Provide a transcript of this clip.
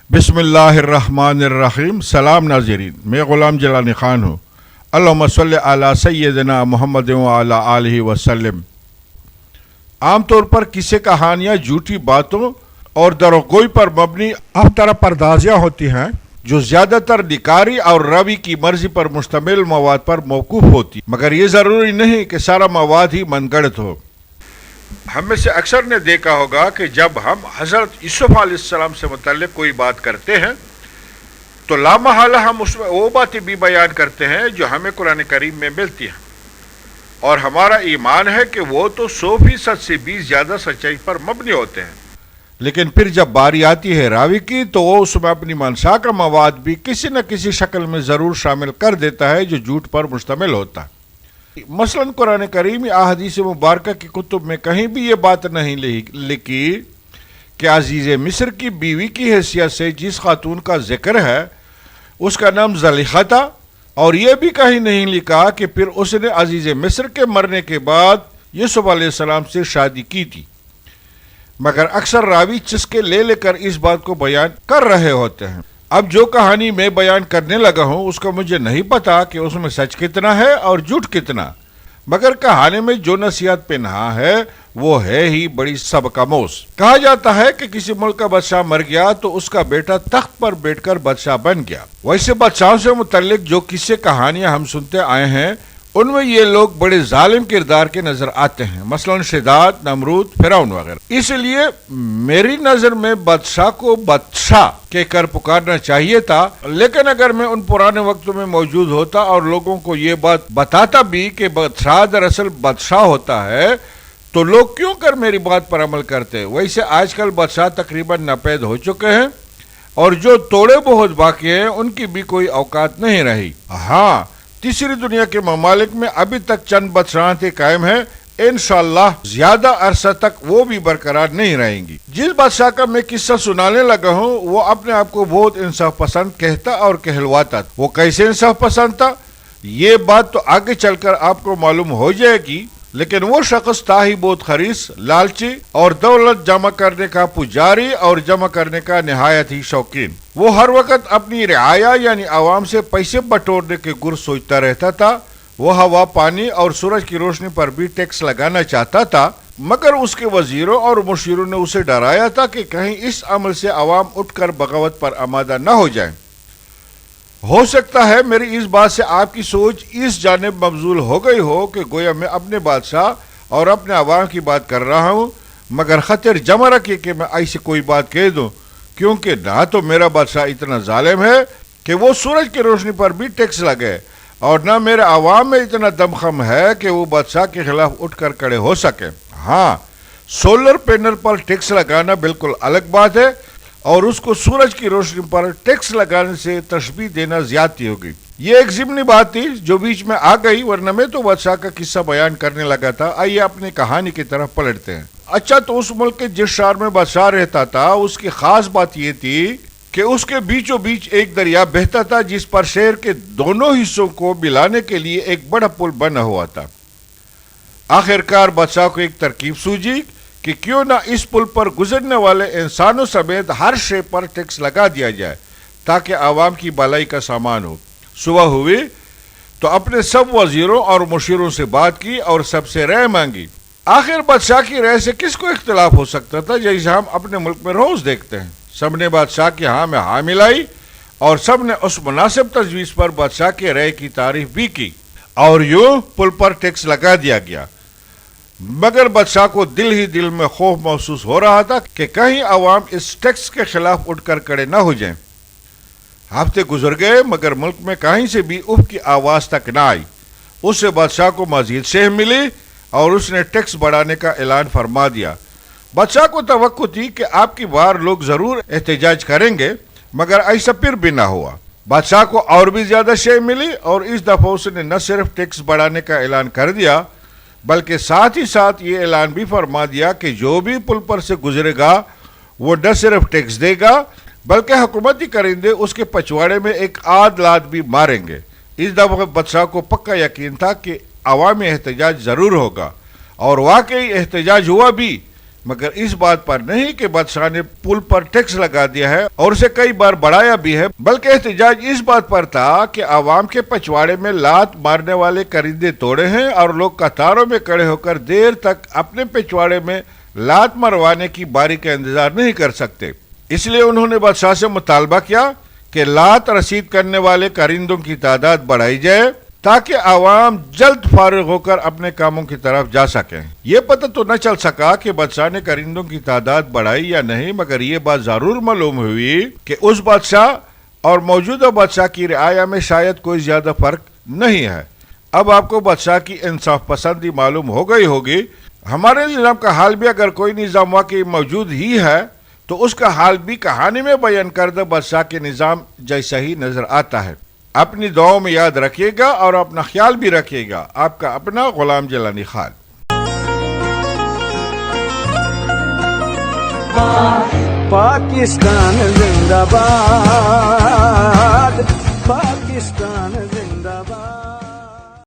बिस्मिल्लाहिर्रहमानिर्रहीम। सलाम नाज़रीन, मैं ग़ुलाम जलानी ख़ान हूँ। अल्लाहुम्मा सल्लि अला सय्यदना मुहम्मद व अला आलिहि वसल्लम। आम तौर पर किस्से कहानियाँ झूठी बातों और दरोगोई पर मबनी अफ्तारा परदाजियाँ होती हैं जो ज़्यादातर निकारी और रावी की मर्जी पर मुश्तमिल मवाद पर मौकूफ़ होती, मगर ये ज़रूरी नहीं कि सारा मवाद ही मनगढ़ंत हो। हम में से अक्सर ने देखा होगा कि जब हम हज़रत यूसुफ़ अलैहिस्सलाम से मुतल्लिक़ कोई बात करते हैं तो लामहला हम उसमें वो बातें भी बयान करते हैं जो हमें कुरान करीम में मिलती हैं, और हमारा ईमान है कि वो तो 100% से भी ज़्यादा सच्चाई पर मबनी होते हैं। लेकिन फिर जब बारी आती है रावी की तो वो उसमें अपनी मनसा का मवाद भी किसी न किसी शक्ल में ज़रूर शामिल कर देता है जो झूठ पर मुश्तमिल होता है। मसलन कुरान करीम या अहादीस मुबारक की कुतुब में कहीं भी ये बात नहीं लिखी कि अजीज़ मिस्र की बीवी की हैसियत से जिस खातून का जिक्र है उसका नाम ज़लीखा था, और ये भी कहीं नहीं लिखा कि फिर उसने अजीज़ मिस्र के मरने के बाद यूसुफ अलैहिस्सलाम से शादी की थी। मगर अक्सर रावी चस्के ले लेकर इस बात को बयान कर रहे होते हैं। अब जो कहानी मैं बयान करने लगा हूँ उसका मुझे नहीं पता कि उसमें सच कितना है और झूठ कितना, मगर कहानी में जो नसीहत पिन्हा है वो है ही बड़ी सबकामोश। कहा जाता है कि किसी मुल्क का बादशाह मर गया तो उसका बेटा तख्त पर बैठकर बादशाह बन गया। वैसे बादशाहों से मुतल्लिक जो किस्से कहानियां हम सुनते आए हैं उनमें ये लोग बड़े जालिम किरदार के नजर आते हैं, मसलन शिदात, नमरूद, फिरौन वगैरह। इसलिए मेरी नजर में बादशाह को बादशाह कहकर पुकारना चाहिए था, लेकिन अगर मैं उन पुराने वक्तों में मौजूद होता और लोगों को ये बात बताता भी कि बादशाह दरअसल बादशाह होता है तो लोग क्यों कर मेरी बात पर अमल करते। वैसे आजकल बादशाह तकरीबन नापैद हो चुके हैं और जो थोड़े बहुत बाकी हैं उनकी भी कोई औकात नहीं रही। हाँ, तीसरी दुनिया के ममालिक में अभी तक चंद बादशाहतें कायम हैं, इंशाअल्लाह ज्यादा अरसा तक वो भी बरकरार नहीं रहेंगी। जिस बादशाह का मैं किस्सा सुनाने लगा हूँ वो अपने आप को बहुत इंसाफ पसंद कहता और कहलवाता। वो कैसे इंसाफ पसंद था ये बात तो आगे चलकर आपको मालूम हो जाएगी, लेकिन वो शख्स था ही बहुत खरीस, लालची और दौलत जमा करने का पुजारी और जमा करने का निहायत ही शौकीन। वो हर वक्त अपनी रियाया यानी आवाम से पैसे बटोरने के गुर सोचता रहता था। वो हवा, पानी और सूरज की रोशनी पर भी टैक्स लगाना चाहता था, मगर उसके वजीरों और मुशीरों ने उसे डराया था कि कहीं इस अमल से आवाम उठकर बगावत पर आमादा न हो जाए। हो सकता है मेरी इस बात से आपकी सोच इस जानिब मबजूल हो गई हो कि गोया मैं अपने बादशाह और अपने अवाम की बात कर रहा हूँ, मगर खतर जमा रखे कि मैं ऐसी कोई बात कह दूँ, क्योंकि ना तो मेरा बादशाह इतना जालिम है कि वो सूरज की रोशनी पर भी टैक्स लगे, और ना मेरे अवाम में इतना दमखम है कि वो बादशाह के खिलाफ उठकर खड़े हो सके। हाँ, सोलर पैनल पर टैक्स लगाना बिल्कुल अलग बात है, और उसको सूरज की रोशनी पर टैक्स लगाने से तशबीह देना ज्यादती होगी। ये एक ज़िमनी बात थी जो बीच में आ गई, वरना मैं तो बादशाह का किस्सा बयान करने लगा था। आइए अपनी कहानी की तरफ पलटते हैं। अच्छा, तो उस मुल्क के जिस शहर में बादशाह रहता था उसकी खास बात ये थी कि उसके बीचों बीच एक दरिया बहता था जिस पर शहर के दोनों हिस्सों को मिलाने के लिए एक बड़ा पुल बना हुआ था। आखिरकार बादशाह को एक तरकीब सूझी कि क्यों ना इस पुल पर गुजरने वाले इंसानों समेत हर शे पर टैक्स लगा दिया जाए ताकि आवाम की भलाई का सामान हो। सुबह हुई तो अपने सब वजीरों और मुशीरों से बात की और सबसे राय मांगी। आखिर बादशाह की राय से किसको इख्तिलाफ हो सकता था, जैसे हम अपने मुल्क में रोज देखते हैं। सबने बादशाह की हाँ में हाँ मिलाई और सबने उस मुनासिब तजवीज़ पर बादशाह के राय की तारीफ भी की, और यूं पुल पर टैक्स लगा दिया गया। मगर बादशाह को दिल ही दिल में खौफ महसूस हो रहा था कि कहीं अवाम इस टैक्स के खिलाफ उठकर खड़े न हो जाएं। हफ्ते गुजर गए मगर मुल्क में कहीं से भी उफ की आवाज तक न आई। उससे बादशाह को मजीद सेह मिली और उसने टैक्स बढ़ाने का ऐलान फरमा दिया। बादशाह को तवक्को थी कि आपकी बार लोग जरूर एहतजाज करेंगे, मगर ऐसा फिर भी ना हुआ। बादशाह को और भी ज्यादा शेह मिली और इस दफा उसने न सिर्फ टैक्स बढ़ाने का ऐलान कर दिया बल्कि साथ ही साथ ये ऐलान भी फरमा दिया कि जो भी पुल पर से गुजरेगा वो न सिर्फ टैक्स देगा बल्कि हुकूमती करिंदे उसके पछवाड़े में एक आध लात भी मारेंगे। इस दफा बादशाह को पक्का यकीन था कि अवामी एहतजाज जरूर होगा, और वाकई एहतजाज हुआ भी, مگر اس بات پر نہیں کہ بادشاہ نے پل پر ٹیکس لگا دیا ہے اور اسے کئی بار بڑھایا بھی ہے، بلکہ احتجاج اس بات پر تھا کہ عوام کے پچھواڑے میں لات مارنے والے کرندے توڑے ہیں اور لوگ قطاروں میں کھڑے ہو کر دیر تک اپنے پچھواڑے میں لات مروانے کی باری کا انتظار نہیں کر سکتے۔ اس لیے انہوں نے بادشاہ سے مطالبہ کیا کہ لات رسید کرنے والے کرندوں کی تعداد بڑھائی جائے تاکہ عوام جلد فارغ ہو کر اپنے کاموں کی طرف جا سکیں۔ یہ پتہ تو نہ چل سکا کہ بادشاہ نے کرندوں کی تعداد بڑھائی یا نہیں، مگر یہ بات ضرور معلوم ہوئی کہ اس بادشاہ اور موجودہ بادشاہ کی رعایا میں شاید کوئی زیادہ فرق نہیں ہے۔ اب آپ کو بادشاہ کی انصاف پسندی معلوم ہو گئی ہوگی۔ ہمارے نظام کا حال بھی اگر کوئی نظام واقعی موجود ہی ہے تو اس کا حال بھی کہانی میں بیان کردہ بادشاہ کے نظام جیسا ہی نظر آتا ہے۔ اپنی دعاؤں میں یاد رکھیے گا اور اپنا خیال بھی رکھیے گا۔ آپ کا اپنا غلام جیلانی خان۔ پاکستان زندہ باد، پاکستان